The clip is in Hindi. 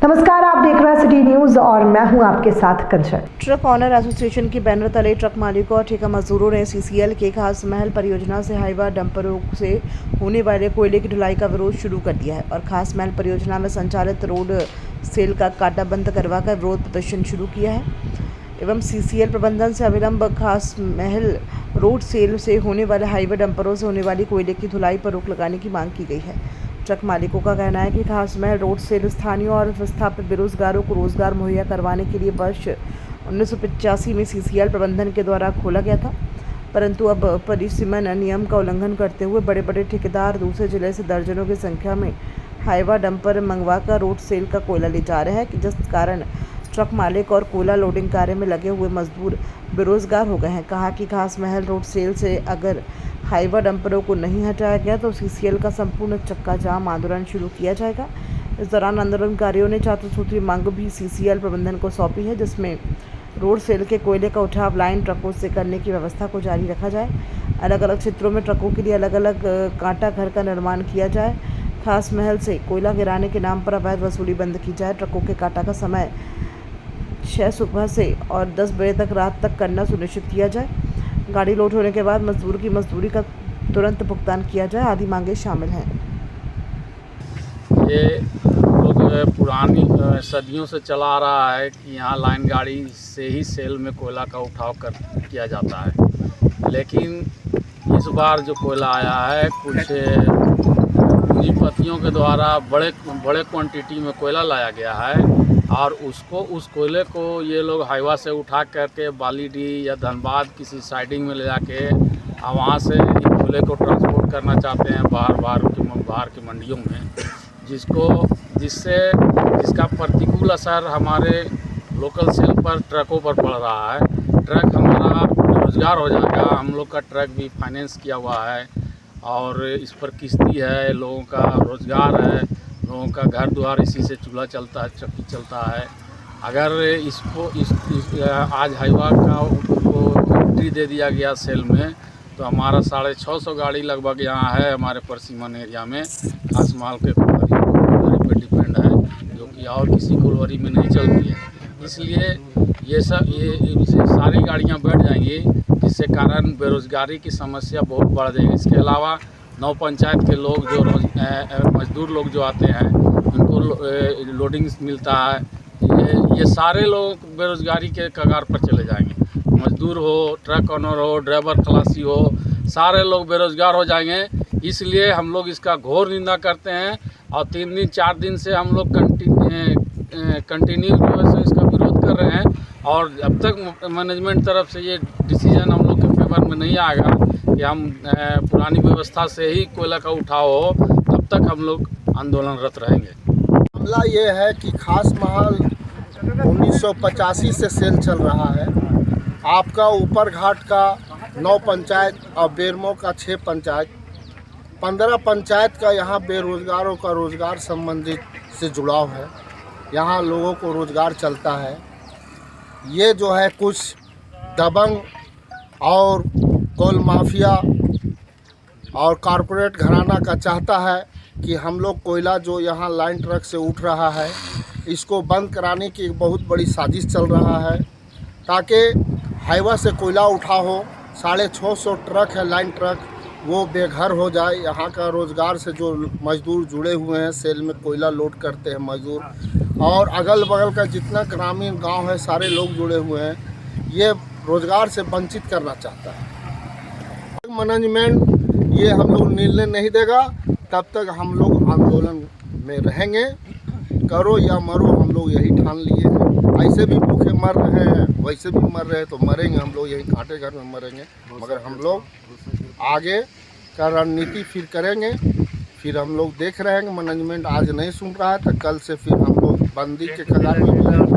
नमस्कार, आप देख रहे हैं सिटी न्यूज और मैं हूं आपके साथ कंचन। ट्रक ऑनर एसोसिएशन के बैनर तले ट्रक मालिकों और ठेका मजदूरों ने सीसीएल के खास महल परियोजना से हाईवा डंपरों से होने वाले कोयले की ढुलाई का विरोध शुरू कर दिया है और खास महल परियोजना में संचालित रोड सेल का काटा बंद करवाकर विरोध प्रदर्शन शुरू किया है एवं सीसीएल प्रबंधन से अविलंब खास महल रोड सेल से होने वाले हाईवे डंपरों से होने वाली कोयले की ढुलाई पर रोक लगाने की मांग की गई है। ट्रक मालिकों का कहना है कि खास महल रोड सेल स्थानीय और विस्थापित बेरोजगारों को रोजगार मुहैया करवाने के लिए वर्ष 1985 में सीसीएल प्रबंधन के द्वारा खोला गया था, परंतु अब परिसीमन नियम का उल्लंघन करते हुए बड़े बड़े ठेकेदार दूसरे जिले से दर्जनों की संख्या में हाईवा डंपर मंगवाकर रोड सेल का कोयला ले जा रहे हैं, जिस कारण ट्रक मालिक और कोयला लोडिंग कार्य में लगे हुए मजदूर बेरोजगार हो गए हैं। कहा कि खास महल रोड सेल से अगर हाईवा डंपरों को नहीं हटाया गया तो सीसीएल का संपूर्ण चक्का जाम आंदोलन शुरू किया जाएगा। इस दौरान आंदोलनकारियों ने 4 सूत्री मांग भी सीसीएल प्रबंधन को सौंपी है, जिसमें रोड सेल के कोयले का उठाव लाइन ट्रकों से करने की व्यवस्था को जारी रखा जाए, अलग अलग क्षेत्रों में ट्रकों के लिए अलग अलग कांटा घर का निर्माण किया जाए, खास महल से कोयला गिराने के नाम पर अवैध वसूली बंद की जाए, ट्रकों के कांटा का समय 6 सुबह से और 10 बजे तक रात तक करना सुनिश्चित किया जाए, गाड़ी लोड होने के बाद मजदूर की मजदूरी का तुरंत भुगतान किया जाए आदि मांगे शामिल हैं। ये लोग पुरानी सदियों से चला आ रहा है कि यहाँ लाइन गाड़ी से ही सेल में कोयला का उठाव किया जाता है, लेकिन इस बार जो कोयला आया है कुछ पूंजीपतियों के द्वारा बड़े क्वांटिटी में कोयला लाया गया है और उस कोयले को ये लोग हाईवा से उठा करके बालीडी या धनबाद किसी साइडिंग में ले जाके वहाँ से कोयले को ट्रांसपोर्ट करना चाहते हैं बाहर की मंडियों में, जिसका प्रतिकूल असर हमारे लोकल सेल पर ट्रकों पर पड़ रहा है। ट्रक हमारा रोजगार हो जाएगा, हम लोग का ट्रक भी फाइनेंस किया हुआ है और इस पर किस्ती है, लोगों का रोजगार है, लोगों का घर द्वार इसी से चूल्हा चलता है, चक्की चलता है। अगर इसको आज हाईवा का एंट्री दे दिया गया सेल में तो हमारा 650 गाड़ी लगभग यहाँ है हमारे परसीमन एरिया में खास माल के कोलवरी पर डिपेंड है, जो कि और किसी कोलवरी में नहीं चलती है। इसलिए ये सारी गाड़ियाँ बैठ जाएंगी, जिससे कारण बेरोजगारी की समस्या बहुत बढ़ जाएगी। इसके अलावा 9 पंचायत के लोग जो मजदूर लोग जो आते हैं उनको लोडिंग मिलता है, ये सारे लोग बेरोजगारी के कगार पर चले जाएंगे। मजदूर हो, ट्रक ऑनर हो, ड्राइवर खलासी हो, सारे लोग बेरोजगार हो जाएंगे। इसलिए हम लोग इसका घोर निंदा करते हैं और 3 दिन 4 दिन से हम लोग कंटिन्यू से इसका विरोध कर रहे हैं और अब तक मैनेजमेंट तरफ से ये डिसीजन हम लोग के फेवर में नहीं आएगा कि हम पुरानी व्यवस्था से ही कोयला का उठाव हो, तब तक हम लोग आंदोलनरत रहेंगे। मामला ये है कि खास महल 1985 से सेल चल रहा है। आपका ऊपर घाट का 9 पंचायत और बेरमो का 6 पंचायत, 15 पंचायत का यहाँ बेरोजगारों का रोजगार संबंधित से जुड़ाव है। यहाँ लोगों को रोजगार चलता है। ये जो है कुछ दबंग और कोल माफिया और कॉरपोरेट घराना का चाहता है कि हम लोग कोयला जो यहाँ लाइन ट्रक से उठ रहा है इसको बंद कराने की एक बहुत बड़ी साजिश चल रहा है, ताकि हाईवा से कोयला उठा हो। 650 ट्रक है लाइन ट्रक, वो बेघर हो जाए। यहाँ का रोज़गार से जो मजदूर जुड़े हुए हैं, सेल में कोयला लोड करते हैं मजदूर, और अगल बगल का जितना ग्रामीण गांव है सारे लोग जुड़े हुए हैं, ये रोज़गार से वंचित करना चाहता है। मैनेजमेंट ये हम लोग निर्णय नहीं देगा तब तक हम लोग आंदोलन में रहेंगे। करो या मरो, हम लोग यही ठान लिए हैं। ऐसे भी भूखे मर रहे हैं, वैसे भी मर रहे हैं तो मरेंगे हम लोग, यही कांटे घर में मरेंगे। मगर हम लोग आगे का रणनीति फिर करेंगे, फिर हम लोग देख रहे हैं। मैनेजमेंट आज नहीं सुन रहा है तो कल से फिर हम लोग बंदी के कगार में